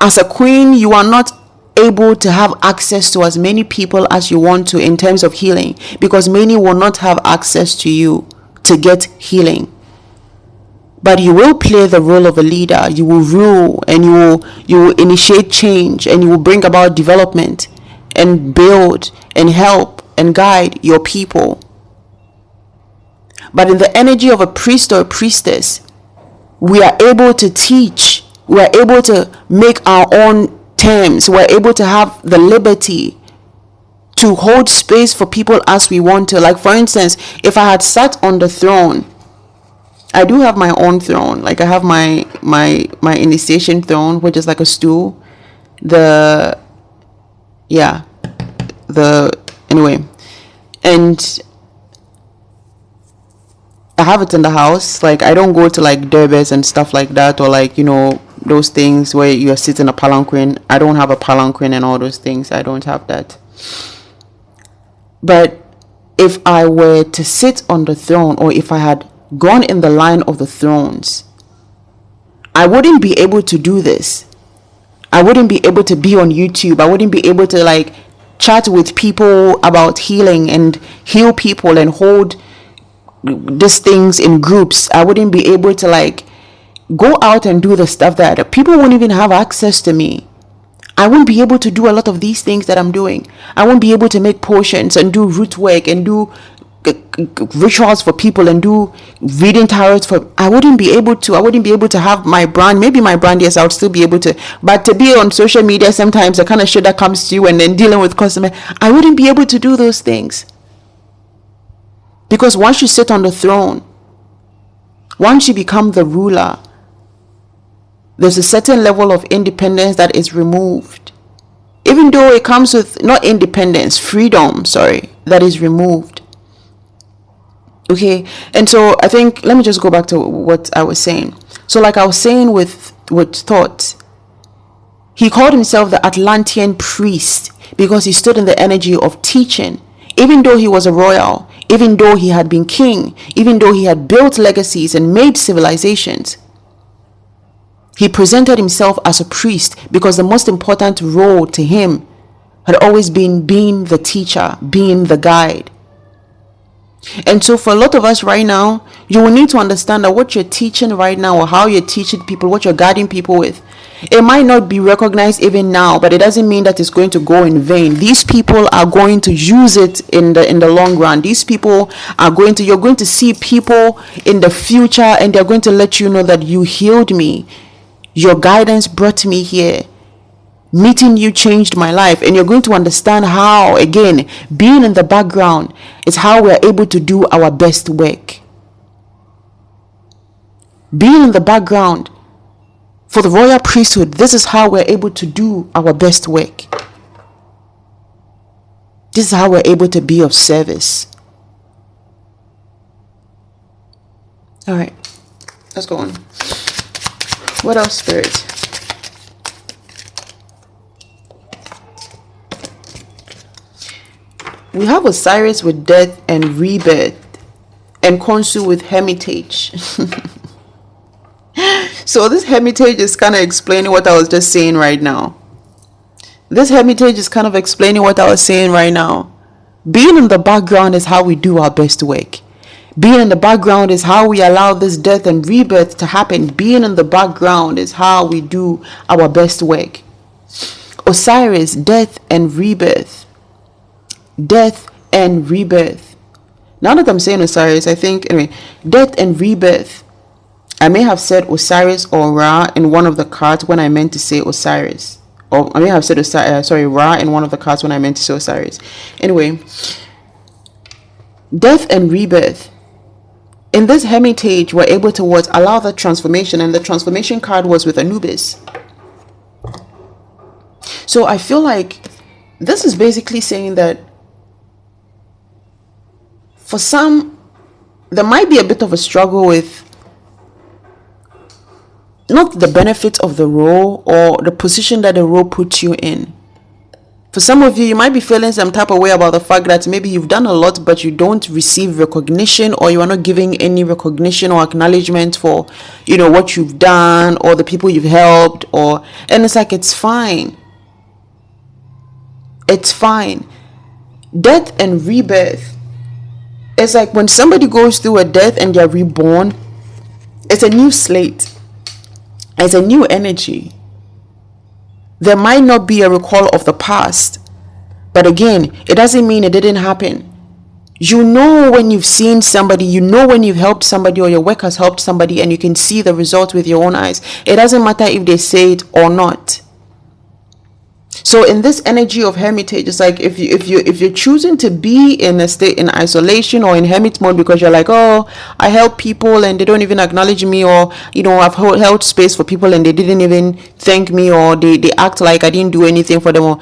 As a queen, you are not able to have access to as many people as you want to in terms of healing, because many will not have access to you to get healing. But you will play the role of a leader. You will rule, and you will initiate change, and you will bring about development and build and help and guide your people. But in the energy of a priest or a priestess, we are able to teach. We are able to make our own terms. We're able to have the liberty to hold space for people as we want to. Like for instance, if I had sat on the throne, I do have my own throne. Like I have my initiation throne, which is like a stool. Anyway, and I have it in the house. Like I don't go to like derbes and stuff like that, or like, those things where you are sitting a palanquin. I don't have a palanquin and all those things. I don't have that. But if I were to sit on the throne, or if I had gone in the line of the thrones, I wouldn't be able to do this. I wouldn't be able to be on YouTube. I wouldn't be able to like chat with people about healing and heal people and hold these things in groups. I wouldn't be able to like go out and do the stuff that people won't even have access to me. I won't be able to do a lot of these things that I'm doing. I won't be able to make potions and do root work and do rituals for people and do reading tarots for. I wouldn't be able to have my brand. Maybe my brand, yes, I would still be able to, but to be on social media, sometimes the kind of shit that comes to you and then dealing with customers, I wouldn't be able to do those things. Because once you sit on the throne, once you become the ruler, there's a certain level of independence that is removed. Even though it comes with not independence, freedom, that is removed. Okay, and so I think, let me just go back to what I was saying. So like I was saying with Thoth, he called himself the Atlantean priest because he stood in the energy of teaching. Even though he was a royal, even though he had been king, even though he had built legacies and made civilizations, he presented himself as a priest because the most important role to him had always been being the teacher, being the guide. And so for a lot of us right now, you will need to understand that what you're teaching right now, or how you're teaching people, what you're guiding people with, it might not be recognized even now, but it doesn't mean that it's going to go in vain. These people are going to use it in the long run. These people you're going to see people in the future, and they're going to let you know that you healed me. Your guidance brought me here. Meeting you changed my life. And you're going to understand how, again, being in the background is how we're able to do our best work. Being in the background for the royal priesthood, this is how we're able to do our best work. This is how we're able to be of service. All right, let's go on. What else, Spirit? We have Osiris with death and rebirth, and Khonsu with hermitage. So this hermitage is kind of explaining what I was just saying right now. This hermitage is kind of explaining what I was saying right now. Being in the background is how we do our best work. Being in the background is how we allow this death and rebirth to happen. Being in the background is how we do our best work. Osiris, death and rebirth. Death and rebirth. Now that I'm saying Osiris, I think, anyway, death and rebirth. I may have said Osiris or Ra in one of the cards when I meant to say Osiris. Or I may have said Ra in one of the cards when I meant to say Osiris. Anyway, death and rebirth. In this hermitage, we're able to allow the transformation, and the transformation card was with Anubis. So I feel like this is basically saying that for some, there might be a bit of a struggle with not the benefits of the role or the position that the role puts you in. For some of you, you might be feeling some type of way about the fact that maybe you've done a lot, but you don't receive recognition, or you are not giving any recognition or acknowledgement for, what you've done or the people you've helped, and it's like, it's fine. It's fine. Death and rebirth. It's like when somebody goes through a death and they're reborn, it's a new slate. It's a new energy. There might not be a recall of the past, but again, it doesn't mean it didn't happen. You know when you've seen somebody, you know when you've helped somebody or your work has helped somebody, and you can see the result with your own eyes. It doesn't matter if they say it or not. So in this energy of hermitage, it's like if you're choosing to be in a state in isolation or in hermit mode because you're like, oh, I help people and they don't even acknowledge me, or I've held space for people and they didn't even thank me, or they act like I didn't do anything for them, or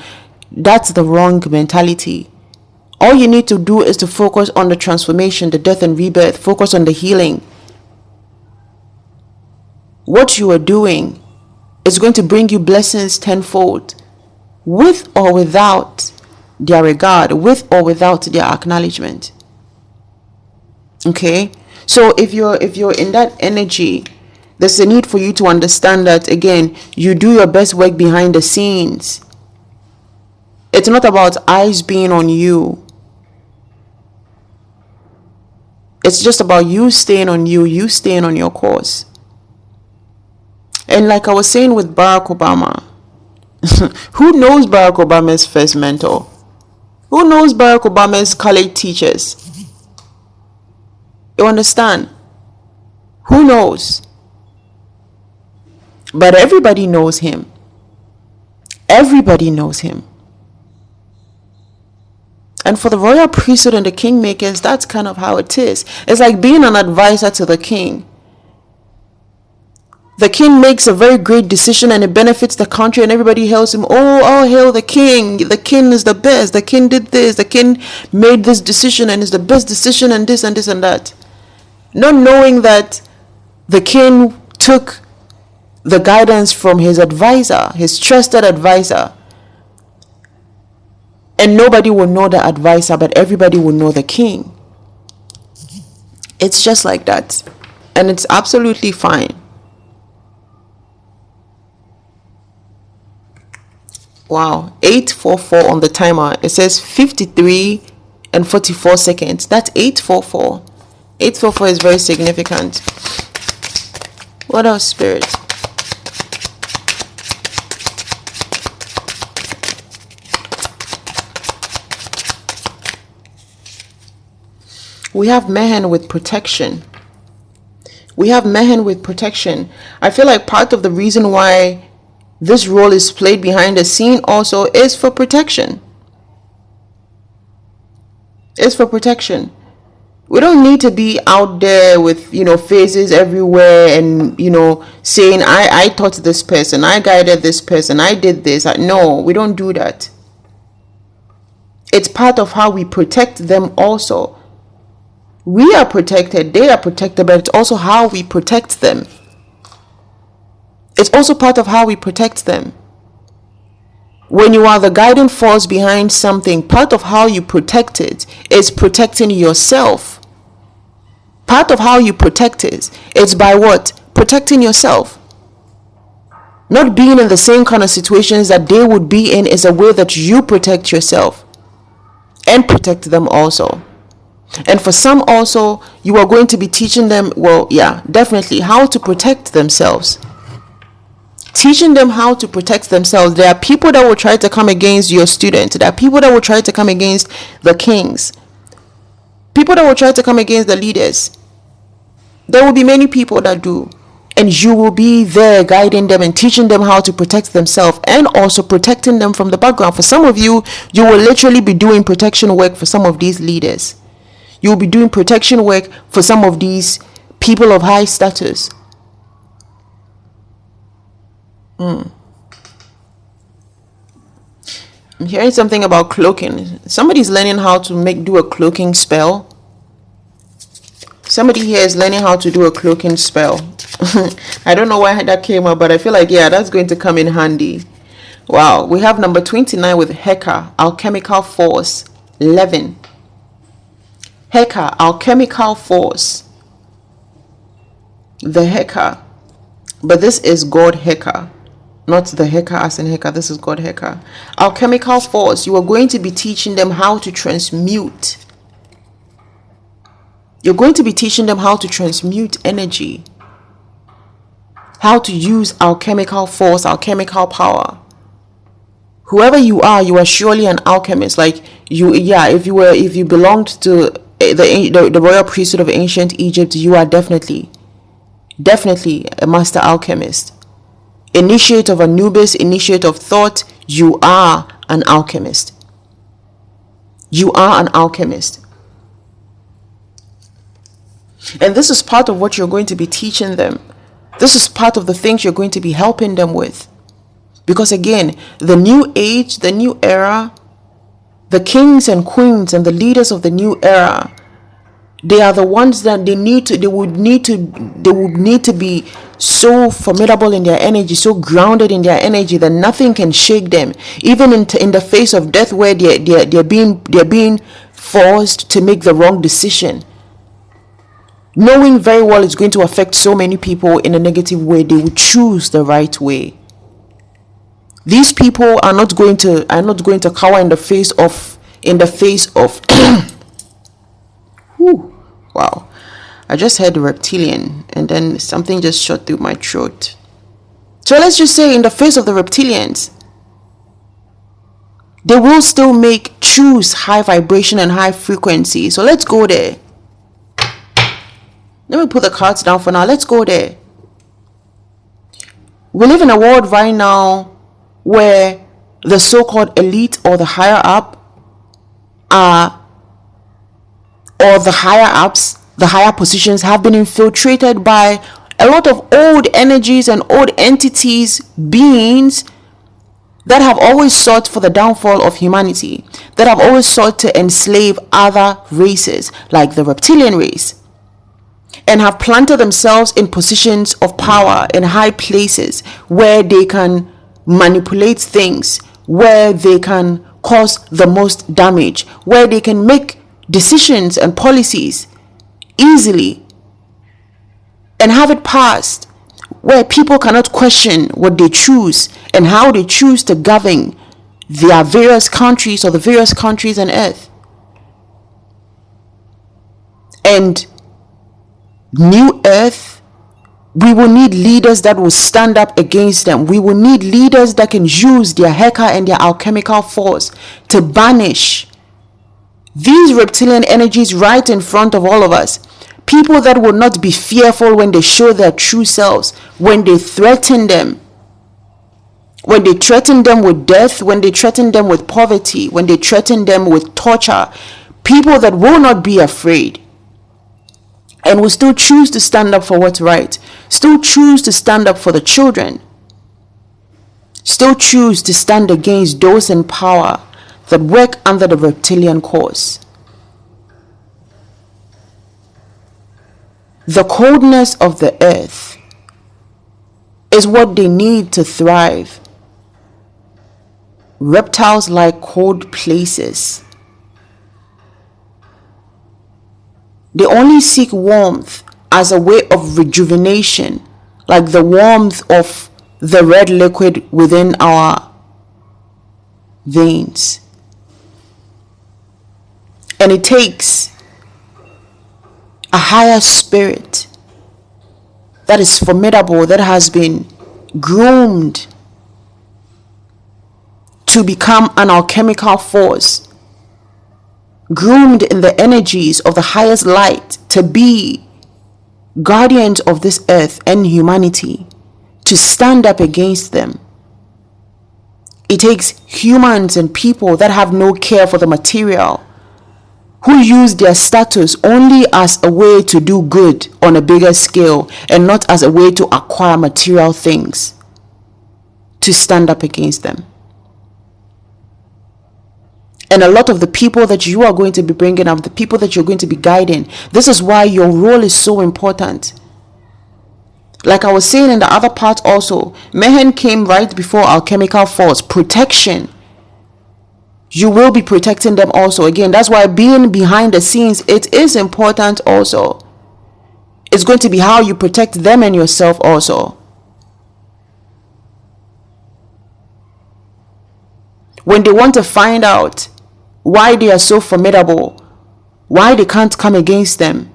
that's the wrong mentality. All you need to do is to focus on the transformation, the death and rebirth. Focus on the healing. What you are doing is going to bring you blessings tenfold, with or without their regard, with or without their acknowledgement. Okay, so if you're in that energy, there's a need for you to understand that, again, you do your best work behind the scenes. It's not about eyes being on you. It's just about you staying on you staying on your course. And like I was saying with Barack Obama, who knows Barack Obama's first mentor? Who knows Barack Obama's college teachers? You understand? Who knows? But everybody knows him. Everybody knows him. And for the royal priesthood and the kingmakers, that's kind of how it is. It's like being an advisor to the king. The king makes a very great decision and it benefits the country, and everybody hails him. Oh, hail the king. The king is the best. The king did this. The king made this decision and is the best decision, and this and this and that. Not knowing that the king took the guidance from his advisor, his trusted advisor. And nobody will know the advisor, but everybody will know the king. It's just like that. And it's absolutely fine. Wow, 8:44 on the timer. It says 53 and 44 seconds. That's 8:44. 8:44 is very significant. What else, Spirit? We have Mehen with protection. We have Mehen with protection. I feel like part of the reason why this role is played behind the scene also is for protection. It's for protection. We don't need to be out there with, faces everywhere and, saying, I taught this person, I guided this person, I did this. No, we don't do that. It's part of how we protect them also. We are protected, they are protected, but it's also how we protect them. It's also part of how we protect them. When you are the guiding force behind something, part of how you protect it is protecting yourself. Part of how you protect it is by what? Protecting yourself. Not being in the same kind of situations that they would be in is a way that you protect yourself and protect them also. And for some also, you are going to be teaching them, well, yeah, definitely how to protect themselves. Teaching them how to protect themselves. There are people that will try to come against your students. There are people that will try to come against the kings. People that will try to come against the leaders. There will be many people that do. And you will be there guiding them and teaching them how to protect themselves and also protecting them from the background. For some of you, you will literally be doing protection work for some of these leaders. You will be doing protection work for some of these people of high status. I'm hearing something about cloaking. Somebody's learning how to do a cloaking spell. Somebody here is learning how to do a cloaking spell. I don't know why that came up, but I feel like, yeah, that's going to come in handy. Wow, we have number 29 with Heka, alchemical force, 11. Heka, alchemical force. The Heka. But this is God Heka. Not the Heka as in Heka. This is God Heka. Alchemical force. You are going to be teaching them how to transmute. You're going to be teaching them how to transmute energy. How to use alchemical force, alchemical power. Whoever you are surely an alchemist. Like you, yeah, if you belonged to the royal priesthood of ancient Egypt, you are definitely a master alchemist. Initiate of Anubis, initiate of thought, you are an alchemist. You are an alchemist. And this is part of what you're going to be teaching them. This is part of the things you're going to be helping them with. Because again, the new age, the new era, the kings and queens and the leaders of the new era, they are the ones that they would need to be so formidable in their energy, so grounded in their energy that nothing can shake them, even in the face of death, where they're being forced to make the wrong decision, knowing very well it's going to affect so many people in a negative way. They would choose the right way. These people are not going to cower in the face of whew. Wow, I just heard reptilian and then something just shot through my throat. So let's just say in the face of the reptilians, they will still choose high vibration and high frequency. So let's go there. Let me put the cards down for now. Let's go there. We live in a world right now where the so-called elite or the higher up or the higher ups, the higher positions have been infiltrated by a lot of old energies and old entities, beings that have always sought for the downfall of humanity, that have always sought to enslave other races like the reptilian race, and have planted themselves in positions of power in high places where they can manipulate things, where they can cause the most damage, where they can make decisions and policies easily and have it passed, where people cannot question what they choose and how they choose to govern their various countries or the various countries on earth. And new earth, we will need leaders that will stand up against them. We will need leaders that can use their Heka and their alchemical force to banish these reptilian energies right in front of all of us. People that will not be fearful when they show their true selves, when they threaten them, when they threaten them with death, when they threaten them with poverty, when they threaten them with torture. People that will not be afraid and will still choose to stand up for what's right, still choose to stand up for the children, still choose to stand against those in power that work under the reptilian cause. The coldness of the earth is what they need to thrive. Reptiles like cold places. They only seek warmth as a way of rejuvenation, like the warmth of the red liquid within our veins. And it takes a higher spirit that is formidable, that has been groomed to become an alchemical force, groomed in the energies of the highest light, to be guardians of this earth and humanity, to stand up against them. It takes humans and people that have no care for the material, who use their status only as a way to do good on a bigger scale and not as a way to acquire material things, to stand up against them. And a lot of the people that you are going to be bringing up, the people that you're going to be guiding, this is why your role is so important. Like I was saying in the other part also, Mehen came right before alchemical force, protection. You will be protecting them also. Again, that's why being behind the scenes, it is important also. It's going to be how you protect them and yourself also. When they want to find out why they are so formidable, why they can't come against them,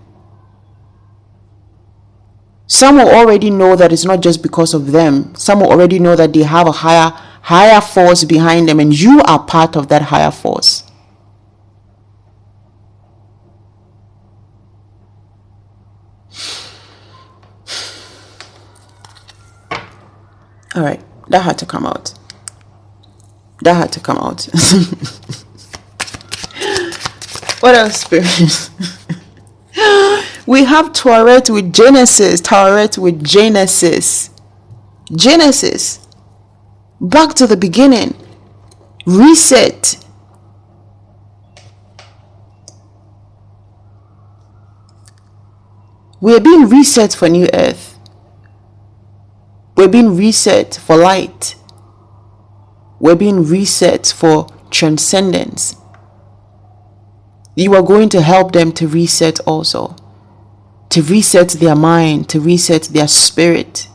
some will already know that it's not just because of them. Some will already know that they have a higher force behind them, and you are part of that higher force. All right, that had to come out. That had to come out. What else, Spirit? We have Tauret with Genesis. Tauret with Genesis. Genesis. Back to the beginning. Reset. We're being reset for new earth. We're being reset for light. We're being reset for transcendence. You are going to help them to reset also. To reset their mind, to reset their spirit.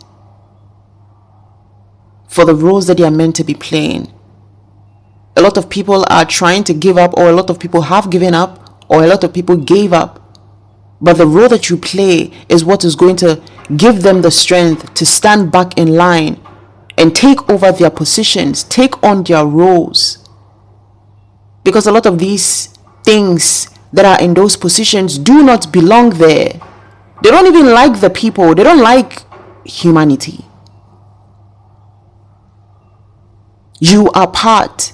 For the roles that they are meant to be playing. A lot of people are trying to give up, or a lot of people have given up, or a lot of people gave up. But the role that you play is what is going to give them the strength to stand back in line and take over their positions, take on their roles. Because a lot of these things that are in those positions do not belong there. They don't even like the people. They don't like humanity. You are part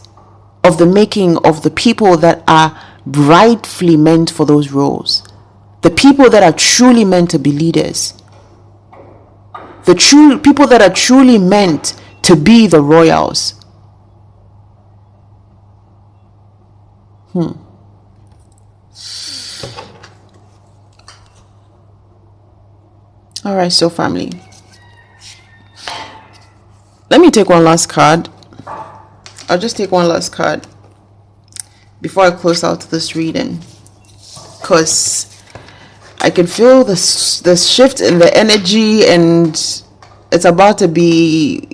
of the making of the people that are rightfully meant for those roles. The people that are truly meant to be leaders. The true people that are truly meant to be the royals. Alright, so family. Let me take one last card. I'll just take one last card before I close out this reading. Because I can feel the shift in the energy, and it's about to be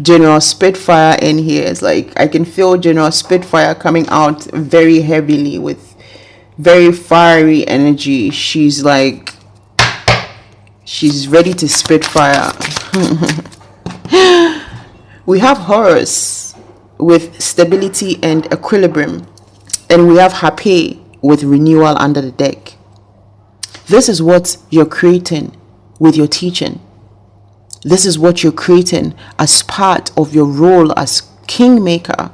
General Spitfire in here. It's like I can feel General Spitfire coming out very heavily with very fiery energy. She's ready to spit fire. We have Horus with stability and equilibrium, and we have Hape with renewal under the deck. This is what you're creating with your teaching. This is what you're creating as part of your role as kingmaker.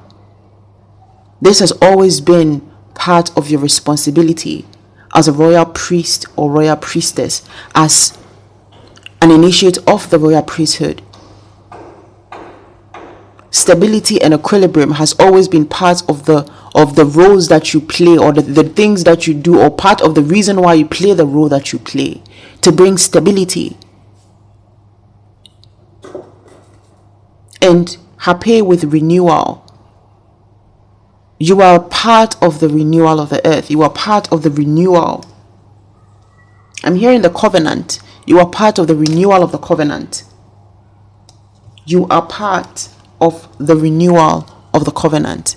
This has always been part of your responsibility as a royal priest or royal priestess, as an initiate of the royal priesthood. stability and equilibrium has always been part of the roles that you play, or the things that you do, or part of the reason why you play the role that you play, to bring stability. And happy with renewal. You are part of the renewal of the earth. You are part of the renewal. I'm hearing the covenant. You are part of the renewal of the covenant. You are part of the renewal of the covenant.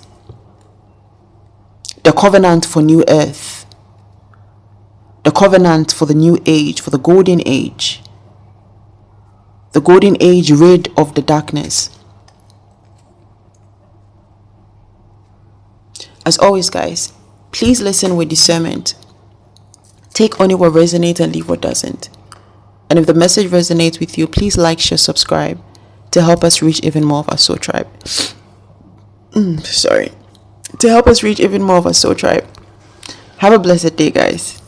The covenant for new earth. The covenant for the new age, for the golden age. The golden age rid of the darkness. As always, guys, please listen with discernment. Take only what resonates and leave what doesn't. And if the message resonates with you, please like, share, subscribe to help us reach even more of our soul tribe. To help us reach even more of our soul tribe. Have a blessed day, guys.